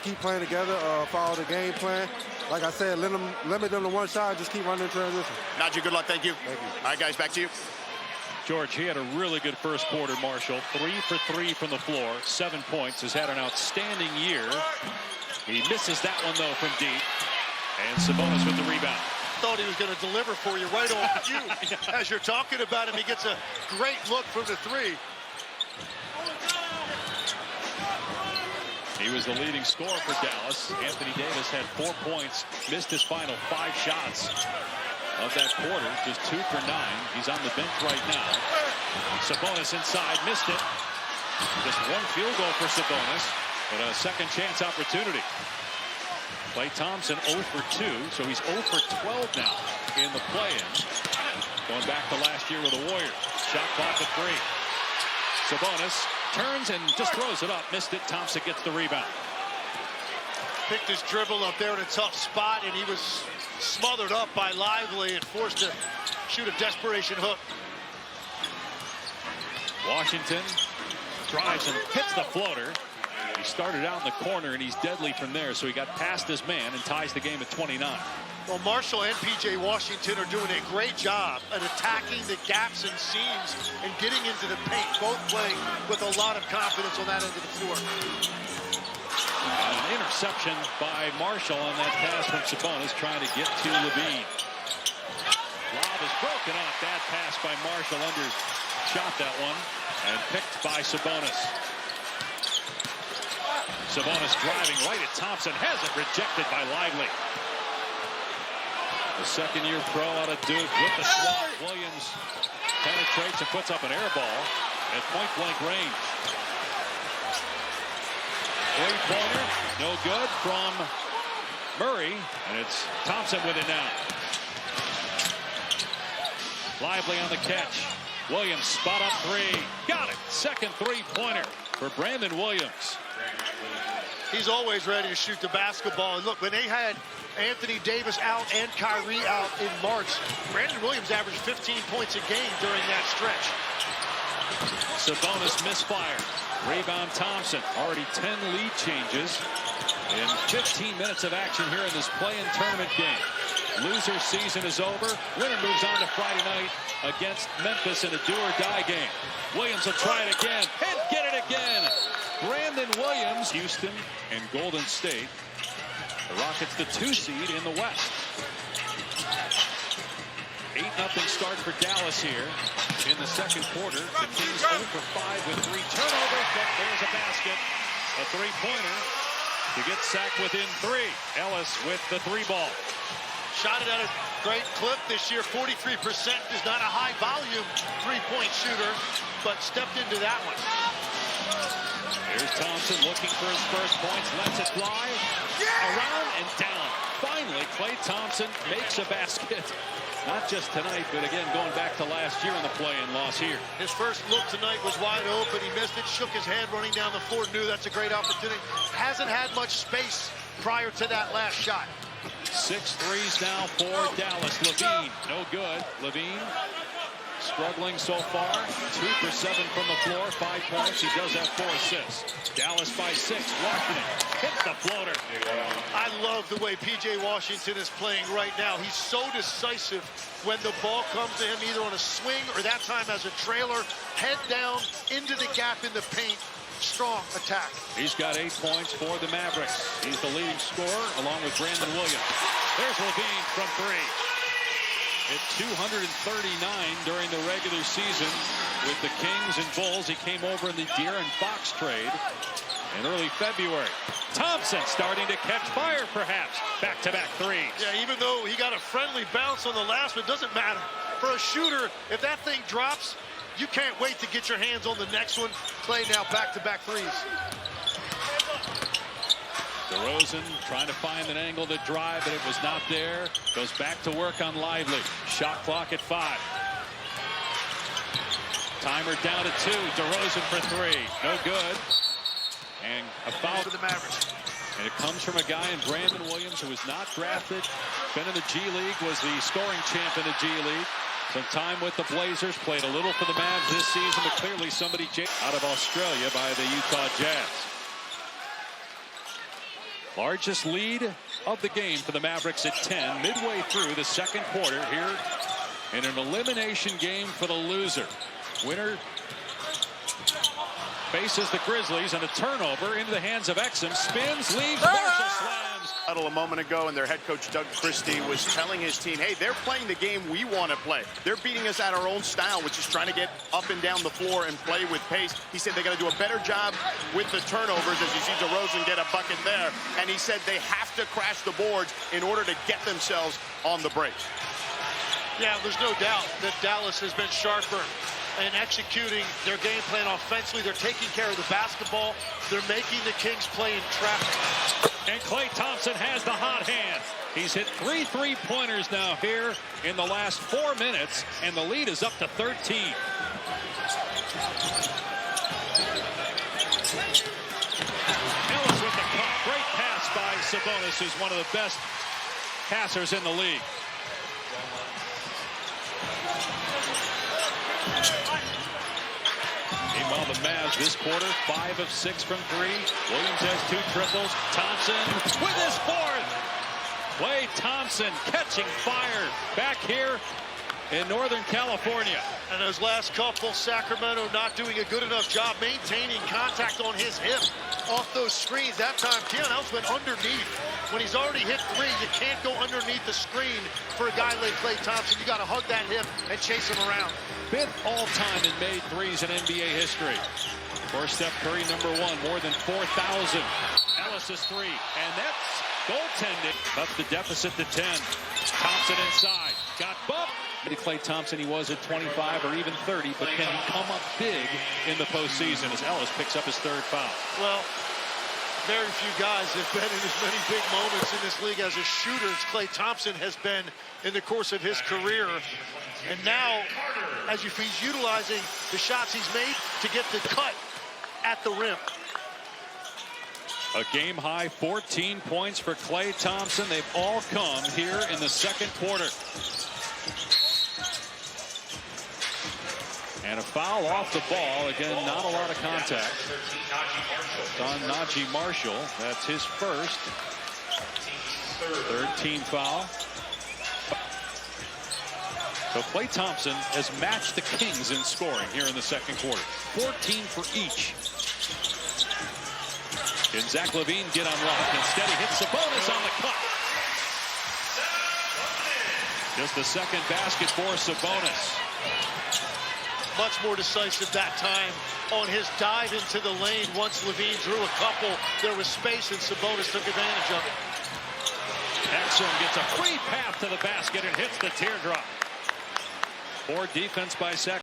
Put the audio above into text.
just keep playing together, follow the game plan. Like I said, limit them to one shot, just keep running in transition. Najee, good luck. Thank you. Thank you. All right, guys, back to you. George, he had a really good first quarter, Marshall. 3 for 3 from the floor, 7 points. Has had an outstanding year. He misses that one, though, from deep. And Sabonis with the rebound. Thought he was going to deliver for you right on cue. As you're talking about him, he gets a great look from the three. He was the leading scorer for Dallas. Anthony Davis had 4 points, missed his final 5 shots of that quarter, just 2 for 9. He's on the bench right now. Sabonis inside, missed it. Just 1 field goal for Sabonis, but a second chance opportunity. Klay Thompson 0 for 2, so he's 0 for 12 now in the play-in. Going back to last year with the Warriors. Shot clock at 3. Sabonis turns and just throws it up. Missed it. Thompson gets the rebound. Picked his dribble up there in a tough spot, and he was smothered up by Lively and forced to shoot a desperation hook. Washington drives and hits the floater. He started out in the corner, and he's deadly from there, so he got past his man and ties the game at 29. Well, Marshall and P.J. Washington are doing a great job at attacking the gaps and seams and getting into the paint, both playing with a lot of confidence on that end of the floor. And an interception by Marshall on that pass from Sabonis, trying to get to Levine. Lob is broken off. Bad pass by Marshall. Undershot that one and picked by Sabonis. Sabonis driving right at Thompson. Has it rejected by Lively. The second-year pro out of Duke with the swat. Williams penetrates and puts up an air ball at point-blank range. Three-pointer, no good from Murray, and it's Thompson with it now. Lively on the catch. Williams spot up 3. Got it. Second three-pointer for Brandon Williams. He's always ready to shoot the basketball. And look, when they had Anthony Davis out and Kyrie out in March, Brandon Williams averaged 15 points a game during that stretch. Sabonis misfire. Rebound Thompson. Already 10 lead changes in 15 minutes of action here in this play-in tournament game. Loser season is over. Winner moves on to Friday night against Memphis in a do-or-die game. Williams will try it again and get it again. Brandon Williams, Houston and Golden State. The Rockets the 2 seed in the West. 8-0 start for Dallas here in the second quarter. The Kings 0 for 5 with 3 turnovers, but there's a basket. A three-pointer to get sacked within 3. Ellis with the 3-ball. Shot it at a great clip this year. 43% is not a high-volume three-point shooter, but stepped into that one. Here's Thompson looking for his first points. Lets it fly. Around and down. Finally, Klay Thompson makes a basket. Not just tonight, but again, going back to last year in the play-in loss here. His first look tonight was wide open. He missed it, shook his head running down the floor, knew that's a great opportunity. Hasn't had much space prior to that last shot. 6 threes now for Dallas. Levine, no good. Levine struggling so far. 2 for 7 from the floor, 5 points. He does have 4 assists. Dallas by 6. Washington hits the floater. I love the way P.J. Washington is playing right now. He's so decisive when the ball comes to him, either on a swing or that time as a trailer. Head down into the gap in the paint. Strong attack. He's got 8 points for the Mavericks. He's the leading scorer along with Brandon Williams. There's Levine from 3. At 239 during the regular season with the Kings and Bulls. He came over in the De'Aaron Fox trade in early February. Thompson starting to catch fire, perhaps. Back-to-back threes. Yeah, even though he got a friendly bounce on the last one, it doesn't matter. For a shooter, if that thing drops, you can't wait to get your hands on the next one. Klay now back-to-back threes. DeRozan trying to find an angle to drive, but it was not there. Goes back to work on Lively. Shot clock at 5. Timer down to 2. DeRozan for 3. No good. And a foul for the Mavericks. And it comes from a guy in Brandon Williams who was not drafted. Been in the G League, was the scoring champ in the G League. Some time with the Blazers, played a little for the Mavs this season, but clearly somebody out of Australia by the Utah Jazz. Largest lead of the game for the Mavericks at 10, midway through the second quarter here in an elimination game for the loser. Winner faces the Grizzlies, and a turnover into the hands of Exum. Spins, leaves, Marshall slams. A moment ago, and their head coach Doug Christie was telling his team, hey, they're playing the game we want to play. They're beating us at our own style, which is trying to get up and down the floor and play with pace. He said they got to do a better job with the turnovers, as you see DeRozan get a bucket there. And he said they have to crash the boards in order to get themselves on the break. Yeah, there's no doubt that Dallas has been sharper in executing their game plan offensively. They're taking care of the basketball. They're making the Kings play in traffic. And Klay Thompson has the hot hand. He's hit 3 3-pointers now here in the last 4 minutes, and the lead is up to 13. Ellis with the cut. Great pass by Sabonis, who's one of the best passers in the league. Meanwhile, the Mavs this quarter, 5 of 6 from 3. Williams has 2 triples. Thompson with his 4th. Klay Thompson catching fire back here in Northern California. And those last couple, Sacramento not doing a good enough job maintaining contact on his hip off those screens. That time, Keon Ellis went underneath. When he's already hit 3, you can't go underneath the screen for a guy like Klay Thompson. You got to hug that hip and chase him around. 5th all-time in made threes in NBA history. Of course, Steph Curry, #1, more than 4,000. Ellis' 3, and that's goaltending. Up the deficit to 10. Thompson inside, got bumped. Klay Thompson, he was at 25 or even 30, but can he come up big in the postseason as Ellis picks up his 3rd foul? Well, very few guys have been in as many big moments in this league as a shooter as Klay Thompson has been in the course of his career. And now, as if he's utilizing the shots he's made to get the cut at the rim. A game-high 14 points for Klay Thompson. They've all come here in the second quarter. And a foul off the ball. Again, not a lot of contact. On Najee Marshall. That's his first. 3rd team foul. So Klay Thompson has matched the Kings in scoring here in the second quarter. 14 for each. Can Zach LaVine get unlocked? Instead, he hits Sabonis on the cut. Just the second basket for Sabonis. Much more decisive that time on his dive into the lane. Once LaVine drew a couple, there was space, and Sabonis took advantage of it. Exum gets a free path to the basket and hits the teardrop. Poor defense by Sacramento.